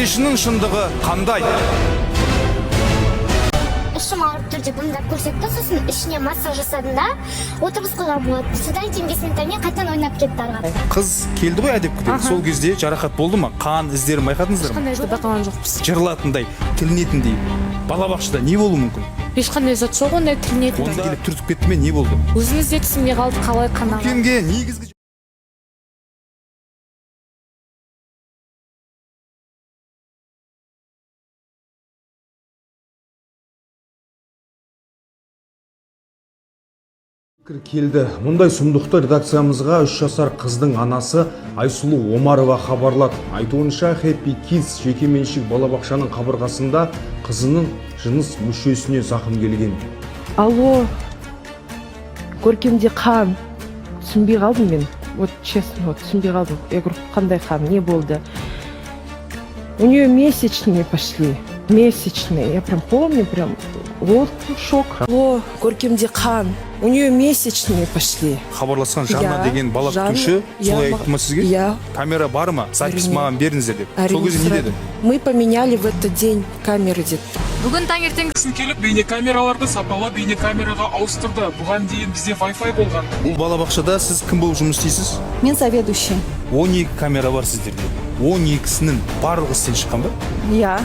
Işının шындығы қандай? Ішім ауырып тұр деп ымдап көрсетті, сосын ішіне массаж жасадым да, отырғызған болады. Содан кейін 5 минуттан кейін қайтадан ойнап кетті ары қарай. Қыз келді ғой әдеп күтіп. Сол кезде жарақат болды ма? Қан іздерін байқадыңыздар ма? Ешқандай ізді байқаған жоқпыз. Жырлатындай, тілінетіндей. Балабақшада не болуы мүмкін? Ешқандай зат жоқ, ондай тілінетін. Онда келіп түртіп кетті ме, не болды? Өзіміз де түсінбей қалдық, қалай қанаған. Үлкенге негізгі келді. Мұндай сұмдықты редакциямызға 3 жасар қыздың анасы Айсұлу Омарова хабарлады. Айтуынша Happy Kids жекеменшік балабақшаның қабырғасында қызының жыныс мүшесіне зақым келген. Алло, көркемде қан. Түсінбей қалдым мен. Вот честно, түсінбей қалдым. Я говорю, қандай қан, не болды? У нее месячные пошли. Месячные. Я прям помню, прям вот шок. Алло, көркемде қан. У нее месячные пошли. хабарласқан Жанна деген бала күтуші солай айтты ма сізге? Я. Камера бар ма? Запись маған беріңіздер деп. Сол кезде не деді? Мы поменяли в этот день камеры деді. Бүгін таңертеңгісін келіп бейнекамераларды сапалы бейнекамераға ауыстырды. Бұған дейін бізде Wi-Fi болған. Бұл балабақшада сіз кім болып жұмыс істейсіз? Мен заведующий. 12 камера бар сіздерде. 12-сінің барлығы істен шыққан ба? Я.